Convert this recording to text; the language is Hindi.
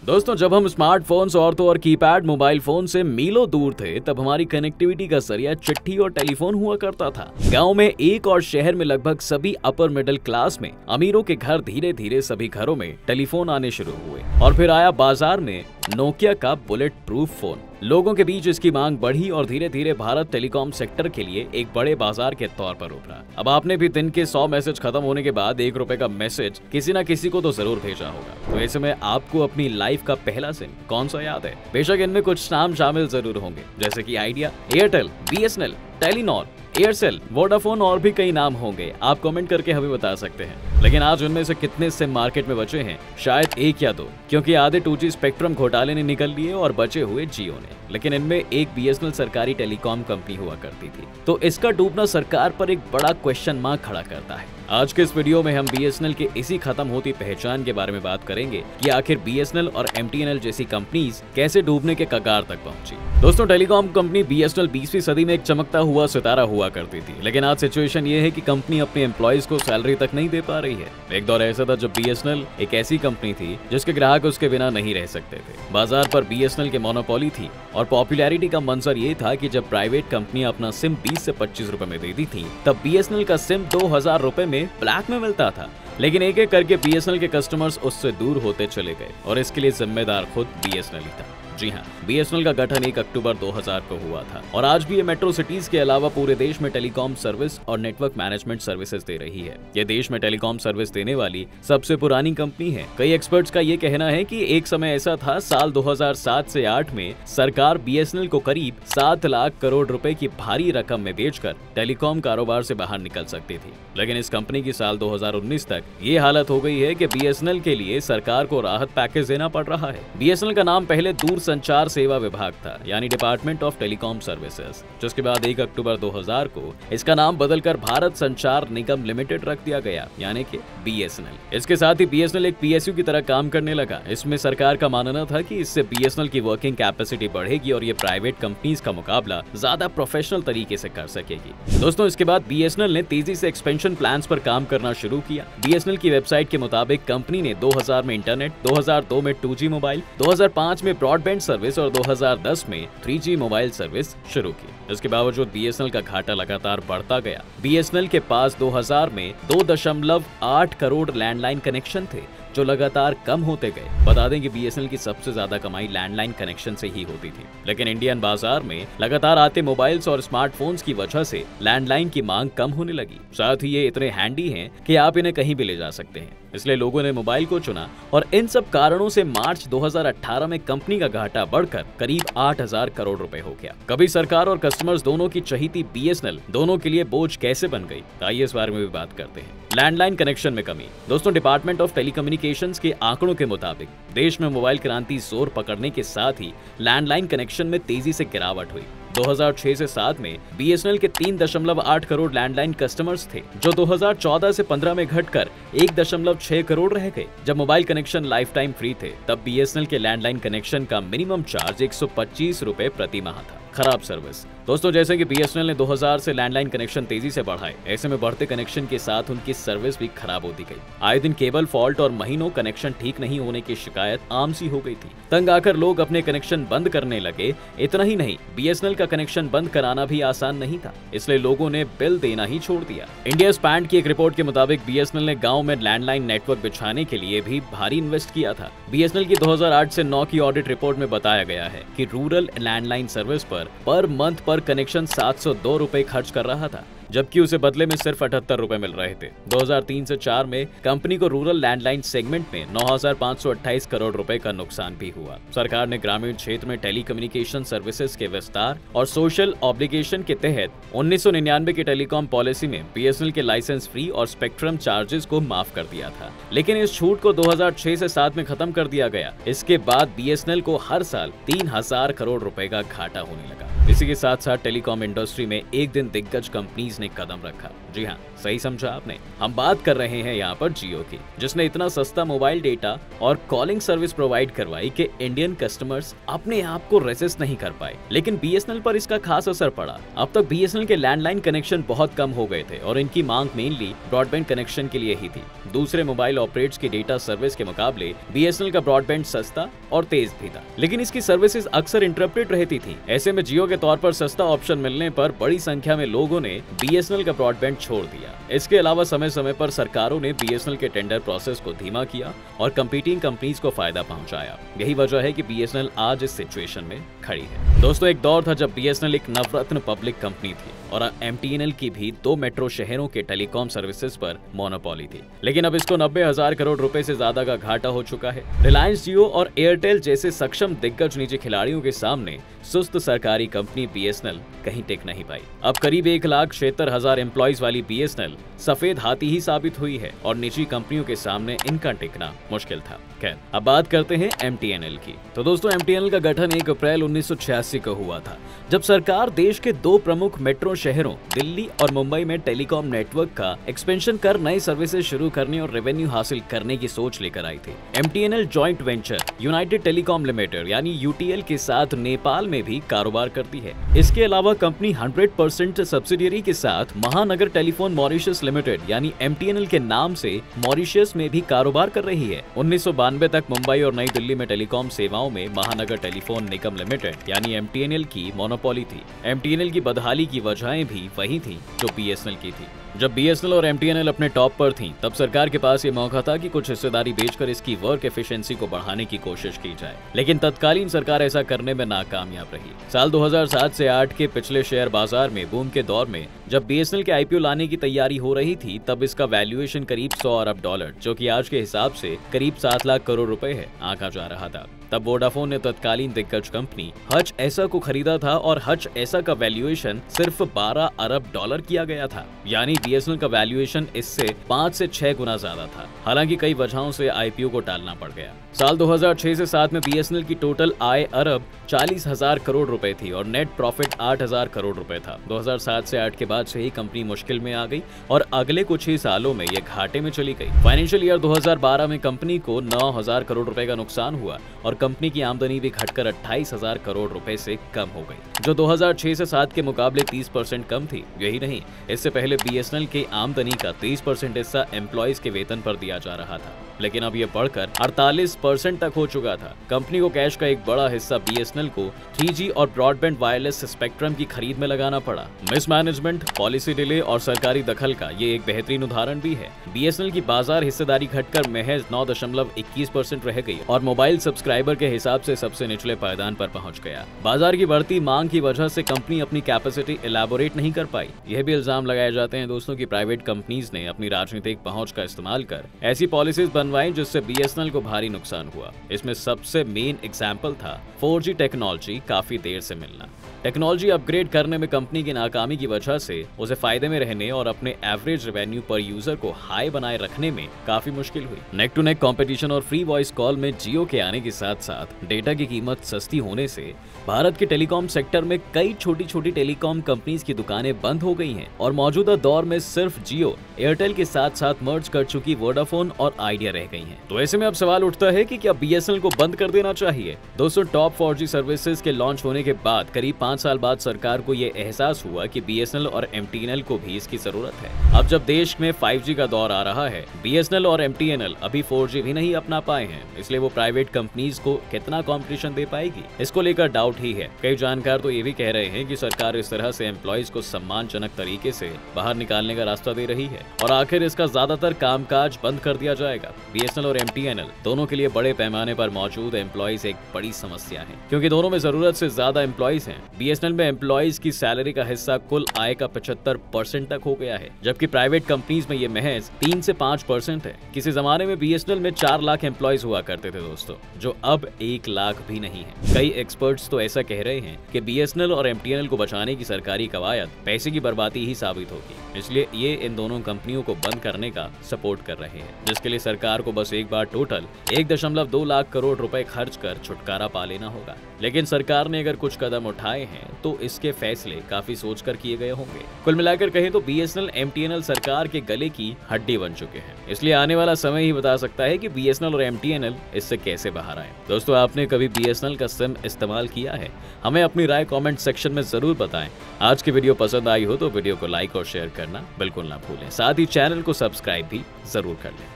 दोस्तों, जब हम स्मार्टफोन्स और तो और कीपैड मोबाइल फोन से मीलों दूर थे, तब हमारी कनेक्टिविटी का जरिया चिट्ठी और टेलीफोन हुआ करता था। गांव में एक और शहर में लगभग सभी अपर मिडिल क्लास में अमीरों के घर धीरे धीरे सभी घरों में टेलीफोन आने शुरू हुए और फिर आया बाजार में नोकिया का बुलेट प्रूफ फोन। लोगों के बीच इसकी मांग बढ़ी और धीरे धीरे भारत टेलीकॉम सेक्टर के लिए एक बड़े बाजार के तौर पर उभरा। अब आपने भी दिन के 100 मैसेज खत्म होने के बाद ₹1 का मैसेज किसी न किसी को तो जरूर भेजा होगा। तो ऐसे में आपको अपनी लाइफ का पहला सिम कौन सा याद है? बेशक इनमें कुछ नाम शामिल जरूर होंगे, जैसे कि idea, Airtel, BSNL, Telenor, Aircel, Vodafone और भी कई नाम होंगे। आप कमेंट करके हमें बता सकते हैं। लेकिन आज उनमें से कितने सिम मार्केट में बचे हैं? शायद 1 या 2, क्योंकि आधे 2G स्पेक्ट्रम घोटाले ने निकल लिए और बचे हुए जियो ने। लेकिन इनमें एक BSNL सरकारी टेलीकॉम कंपनी हुआ करती थी, तो इसका डूबना सरकार पर एक बड़ा क्वेश्चन मार्क खड़ा करता है। आज के इस वीडियो में हम BSNL के इसी खत्म होती पहचान के बारे में बात करेंगे कि आखिर BSNL और MTNL जैसी कंपनीज कैसे डूबने के कगार तक पहुंची। दोस्तों, टेलीकॉम कंपनी BSNL 20वीं सदी में एक चमकता हुआ सितारा हुआ करती थी, लेकिन आज सिचुएशन ये है कि कंपनी अपने एम्प्लॉइज को सैलरी तक नहीं दे पा रही है। एक दौर ऐसा था जब BSNL एक ऐसी कंपनी थी जिसके ग्राहक उसके बिना नहीं रह सकते थे। बाजार पर BSNL के मोनोपोली थी और पॉपुलैरिटी का मंजर ये था कि जब प्राइवेट कंपनी अपना सिम 20 से 25 रुपए में देती थी, तब BSNL का सिम 2000 रुपए में ब्लैक में मिलता था। लेकिन एक एक करके BSNL के कस्टमर्स उससे दूर होते चले गए और इसके लिए जिम्मेदार खुद BSNL ही था। जी हाँ, BSNL का गठन 1 अक्टूबर 2000 को हुआ था और आज भी ये मेट्रो सिटीज के अलावा पूरे देश में टेलीकॉम सर्विस और नेटवर्क मैनेजमेंट सर्विसेज दे रही है। ये देश में टेलीकॉम सर्विस देने वाली सबसे पुरानी कंपनी है। कई एक्सपर्ट्स का ये कहना है कि एक समय ऐसा था, साल 2007 से 8 में सरकार BSNL को करीब 7 लाख करोड़ रुपए की भारी रकम में बेचकर टेलीकॉम कारोबार से बाहर निकल सकती थी। लेकिन इस कंपनी की साल 2019 तक ये हालत हो गई है कि BSNL के लिए सरकार को राहत पैकेज देना पड़ रहा है। BSNL का नाम पहले दूर संचार सेवा विभाग था, यानी डिपार्टमेंट ऑफ टेलीकॉम सर्विसेज, जिसके बाद 1 अक्टूबर 2000 को इसका नाम बदलकर भारत संचार निगम लिमिटेड रख दिया गया, यानी कि BSNL। इसके साथ ही BSNL एक PSU की तरह काम करने लगा। इसमें सरकार का मानना था कि इससे BSNL की वर्किंग कैपेसिटी बढ़ेगी और ये प्राइवेट कंपनीज का मुकाबला ज्यादा प्रोफेशनल तरीके से कर सकेगी। दोस्तों, इसके बाद BSNL ने तेजी से एक्सपेंशन प्लान्स पर काम करना शुरू किया। BSNL की वेबसाइट के मुताबिक कंपनी ने 2000 में इंटरनेट, 2002 में 2G मोबाइल, 2005 में ब्रॉडबैंड सर्विस और 2010 में 3G मोबाइल सर्विस शुरू की। इसके बावजूद BSNL का घाटा लगातार बढ़ता गया। BSNL के पास 2000 में 2.8 करोड़ लैंडलाइन कनेक्शन थे, जो लगातार कम होते गए। बता दें कि BSNL की सबसे ज्यादा कमाई लैंडलाइन कनेक्शन से ही होती थी। लेकिन इंडियन बाजार में लगातार आते मोबाइल्स और स्मार्टफोन्स की वजह से लैंडलाइन की मांग कम होने लगी। साथ ही ये इतने हैंडी हैं कि आप इन्हें कहीं भी ले जा सकते हैं, इसलिए लोगों ने मोबाइल को चुना और इन सब कारणों से मार्च 2018 में कंपनी का घाटा बढ़कर करीब 8000 करोड़ रुपए हो गया। कभी सरकार और कस्टमर्स दोनों की चहीती BSNL दोनों के लिए बोझ कैसे बन गई, आइए इस बारे में भी बात करते हैं। लैंडलाइन कनेक्शन में कमी। दोस्तों, डिपार्टमेंट ऑफ टेलीकम्युनिकेशंस के आंकड़ों के मुताबिक देश में मोबाइल क्रांति जोर पकड़ने के साथ ही लैंडलाइन कनेक्शन में तेजी से गिरावट हुई। 2006 से 7 में BSNL के 3.8 करोड़ लैंडलाइन कस्टमर्स थे, जो 2014 से 15 में घटकर 1.6 करोड़ रह गए। जब mobile connection life time free थे, तब BSNL के लैंडलाइन कनेक्शन का मिनिमम चार्ज 125 रुपए प्रति माह था। खराब सर्विस। दोस्तों, जैसे कि BSNL ने 2000 से लैंडलाइन कनेक्शन तेजी से बढ़ाए, ऐसे में बढ़ते कनेक्शन के साथ उनकी सर्विस भी खराब होती गई। आए दिन केबल फॉल्ट और महीनों कनेक्शन ठीक नहीं होने की शिकायत आम सी हो गई थी। तंग आकर लोग अपने कनेक्शन बंद करने लगे। इतना ही नहीं, BSNL का कनेक्शन बंद कराना भी आसान नहीं था, इसलिए लोगों ने बिल देना ही छोड़ दिया। इंडिया स्पैंड की एक रिपोर्ट के मुताबिक BSNL ने गाँव में लैंडलाइन नेटवर्क बिछाने के लिए भी भारी इन्वेस्ट किया था। BSNL की 2008 से 9 की ऑडिट रिपोर्ट में बताया गया है कि rural landline service per month पर कनेक्शन 702 रुपए खर्च कर रहा था, जबकि उसे बदले में सिर्फ 78 रुपए मिल रहे थे। 2003 से 4 में कंपनी को रूरल लैंडलाइन सेगमेंट में 9528 करोड़ रुपए का नुकसान भी हुआ। सरकार ने ग्रामीण क्षेत्र में टेलीकम्युनिकेशन सर्विसेज के विस्तार और सोशल ऑब्लिगेशन के तहत 1999 की टेलीकॉम पॉलिसी में BSNL के लाइसेंस फ्री और स्पेक्ट्रम चार्जेस को माफ कर दिया था, लेकिन इस छूट को 2006 से 7 में खत्म कर दिया गया। इसके बाद BSNL को हर साल 3000 करोड़ रुपए का घाटा होने लगा। इसी के साथ साथ टेलीकॉम इंडस्ट्री में एक दिन दिग्गज कंपनीज ने कदम रखा। जी हाँ, सही समझा आपने। हम बात कर रहे हैं यहाँ पर जियो की, जिसने इतना सस्ता मोबाइल डेटा और कॉलिंग सर्विस प्रोवाइड करवाई कि इंडियन कस्टमर्स अपने आप को रेसिस्ट नहीं कर पाए। लेकिन बीएसएनएल पर इसका खास असर पड़ा। अब तक बीएसएनएल के लैंडलाइन कनेक्शन बहुत कम हो गए थे और इनकी मांग मेनली ब्रॉडबैंड कनेक्शन के लिए ही थी। दूसरे मोबाइल ऑपरेटर्स की डेटा सर्विस के मुकाबले बीएसएनएल का ब्रॉडबैंड सस्ता और तेज भी था, लेकिन इसकी सर्विसेज अक्सर इंटरप्टेड रहती थी। ऐसे में जियो के तौर पर सस्ता ऑप्शन मिलने पर बड़ी संख्या में लोगों ने बीएसएनएल का ब्रॉडबैंड छोड़ दिया। इसके अलावा समय समय पर सरकारों ने बीएसएनएल के टेंडर प्रोसेस को धीमा किया और कंपीटिंग कंपनीज को फायदा पहुंचाया। यही वजह है कि बीएसएनएल आज इस सिचुएशन में खड़ी है। दोस्तों, एक दौर था जब बीएसएनएल एक नवरत्न पब्लिक कंपनी थी और एमटीएनएल की भी 2 मेट्रो शहरों के टेलीकॉम सर्विसेज पर मोनोपोली थी, लेकिन अब इसको 90,000 करोड़ रुपए से ज्यादा का घाटा हो चुका है। रिलायंस जियो और एयरटेल जैसे सक्षम दिग्गज निजी खिलाड़ियों के सामने सुस्त सरकारी कंपनी बीएसएनएल कहीं टिक नहीं पाई। अब करीब 1,76,000 एम्प्लॉइज वाली बीएसएनएल सफेद हाथी ही साबित हुई है और निजी कंपनियों के सामने इनका टिकना मुश्किल था। खैर, अब बात करते हैं एमटीएनएल की। तो दोस्तों, एमटीएनएल का गठन 1 अप्रैल 1986 को हुआ था, जब सरकार देश के 2 प्रमुख मेट्रो शहरों दिल्ली और मुंबई में टेलीकॉम नेटवर्क का एक्सपेंशन कर नए सर्विसेज शुरू करने और रेवेन्यू हासिल करने की सोच लेकर आई थी। MTNL joint venture United telecom limited यानी यूटीएल के साथ नेपाल में भी कारोबार करती है। इसके अलावा कंपनी 100% सब्सिडियरी के साथ महानगर टेलीफोन मॉरिशस लिमिटेड यानी एमटीएनएल के नाम से मॉरिशस में भी कारोबार कर रही है। 1992 तक मुंबई और नई दिल्ली में टेलीकॉम सेवाओं में महानगर टेलीफोन निगम लिमिटेड यानी एमटीएनएल की मोनोपोली थी। एमटीएनएल की बदहाली की वजहें भी वही थी जो बीएसएनएल की थी। जब बीएसएनएल और एमटीएनएल अपने टॉप पर थीं, तब सरकार के पास ये मौका था कि कुछ हिस्सेदारी बेचकर इसकी वर्क एफिशिएंसी को बढ़ाने की कोशिश की जाए, लेकिन तत्कालीन सरकार ऐसा करने में नाकामयाब रही। साल 2007 से 8 के पिछले शेयर बाजार में बूम के दौर में जब बीएसएनएल के आईपीओ लाने की तैयारी हो रही थी, तब इसका वैल्यूएशन करीब 100 अरब डॉलर, जो कि आज के हिसाब से करीब 7 लाख करोड़ रुपए है, आंका जा रहा था। तब वोडाफोन ने तत्कालीन दिग्गज कंपनी हच ऐसा को खरीदा था और हच ऐसा का वैल्यूएशन सिर्फ 12 अरब डॉलर किया गया था, यानी बीएसएनएल का वैल्यूएशन इससे 5 से 6 गुना ज्यादा था। हालांकि कई वजहों से आईपीओ को टालना पड़ गया। साल 2006 से 7 में बीएसएनएल की टोटल आय अरब 40,000 करोड़ रुपए थी और नेट प्रॉफिट 8,000 करोड़ रुपए था। 2007 से 8 के बाद से ही कंपनी मुश्किल में आ गई और अगले कुछ ही सालों में ये घाटे में चली गई। फाइनेंशियल ईयर 2012 में कंपनी को 9,000 करोड़ रुपए का नुकसान हुआ और कंपनी की आमदनी भी घटकर 28,000 करोड़ रुपए से कम हो गई, जो 2006 से 7 के मुकाबले 30% कम थी। यही नहीं, इससे पहले बीएसएनएल की आमदनी का 30% हिस्सा एम्प्लॉइज के वेतन पर दिया जा रहा था, लेकिन अब यह बढ़कर 48% तक हो चुका था। कंपनी को कैश का एक बड़ा हिस्सा बीएसएनएल को 3G और ब्रॉडबैंड वायरलेस स्पेक्ट्रम की खरीद में लगाना पड़ा। मिसमैनेजमेंट, पॉलिसी डिले और सरकारी दखल का ये एक बेहतरीन उदाहरण भी है। बीएसएनएल की बाजार हिस्सेदारी घटकर महज 9.21% रह गई और मोबाइल सब्सक्राइबर के हिसाब से सबसे निचले पायदान पर पहुंच गया। बाजार की बढ़ती मांग की वजह से कंपनी अपनी कैपेसिटी एलैबोरेट नहीं कर पाई। यह भी इल्जाम लगाए जाते हैं दोस्तों कि प्राइवेट कंपनीज ने अपनी राजनीतिक पहुंच का इस्तेमाल कर ऐसी पॉलिसीज बनवाई जिससे बीएसएनएल को भारी नुकसान हुआ। इसमें सबसे मेन एग्जाम्पल था 4G टेक्नोलॉजी काफी देर से मिलना। टेक्नोलॉजी अपग्रेड करने में कंपनी की नाकामी की वजह से उसे फायदे में रहने और अपने एवरेज रेवेन्यू पर यूजर को हाई बनाए रखने में काफी मुश्किल हुई। नेक टू नेक कंपटीशन और फ्री वॉइस कॉल में जियो के आने के साथ साथ डेटा की कीमत सस्ती होने से भारत के टेलीकॉम सेक्टर में कई छोटी छोटी टेलीकॉम कंपनीज की दुकानें बंद हो गई हैं और मौजूदा दौर में सिर्फ जियो एयरटेल के साथ साथ मर्ज कर चुकी वोडाफोन और आइडिया रह गई हैं। तो ऐसे में अब सवाल उठता है कि क्या बीएसएनएल को बंद कर देना चाहिए? दोस्तों, टॉप 4G सर्विसेज के लॉन्च होने के बाद करीब 5 साल बाद सरकार को ये एहसास हुआ कि बीएसएनएल और एमटीएनएल को भी इसकी जरूरत है। अब जब देश में 5G का दौर आ रहा है, बीएसएनएल और एमटीएनएल अभी 4G भी नहीं अपना पाए हैं, इसलिए वो प्राइवेट कंपनीज को कितना कंपटीशन दे पाएगी, इसको लेकर डाउट ही है। कई जानकार तो ये भी कह रहे हैं कि सरकार इस तरह से एम्प्लॉइज को सम्मानजनक तरीके से बाहर निकालने का रास्ता दे रही है और आखिर इसका ज्यादातर कामकाज बंद कर दिया जाएगा। बीएसएनएल और एमटीएनएल दोनों के लिए बड़े पैमाने पर मौजूद एम्प्लॉइज एक बड़ी समस्या है, क्योंकि दोनों में जरूरत से ज्यादा एम्प्लॉइज हैं। बीएसएनएल में एम्प्लॉइज की सैलरी का हिस्सा कुल आय का 75% तक हो गया है, जबकि प्राइवेट कंपनीज में ये महज 3 से 5% है। किसी जमाने में बीएसएनएल में 4 लाख एम्प्लॉइज हुआ करते थे दोस्तों, जो अब 1 लाख भी नहीं है। कई एक्सपर्ट्स तो ऐसा कह रहे हैं कि बीएसएनएल और एमटीएनएल को बचाने की सरकारी कवायद पैसे की बर्बादी ही साबित होगी, इसलिए ये इन दोनों कंपनियों को बंद करने का सपोर्ट कर रहे हैं, जिसके लिए सरकार को बस एक बार टोटल 1.2 लाख करोड़ रुपए खर्च कर छुटकारा पा लेना होगा। लेकिन सरकार ने अगर कुछ कदम उठाए हैं तो इसके फैसले काफी सोचकर किए गए होंगे। कुल मिलाकर कहें तो BSNL MTNL सरकार के गले की हड्डी बन चुके हैं, इसलिए आने वाला समय ही बता सकता है कि BSNL और MTNL इससे कैसे बाहर आए। दोस्तों, आपने कभी BSNL का सिम इस्तेमाल किया है? हमें अपनी राय कमेंट सेक्शन में जरूर बताएं। आज की वीडियो पसंद आई हो तो वीडियो को लाइक और शेयर करना बिल्कुल ना भूलें। साथ ही चैनल को सब्सक्राइब भी जरूर कर लें।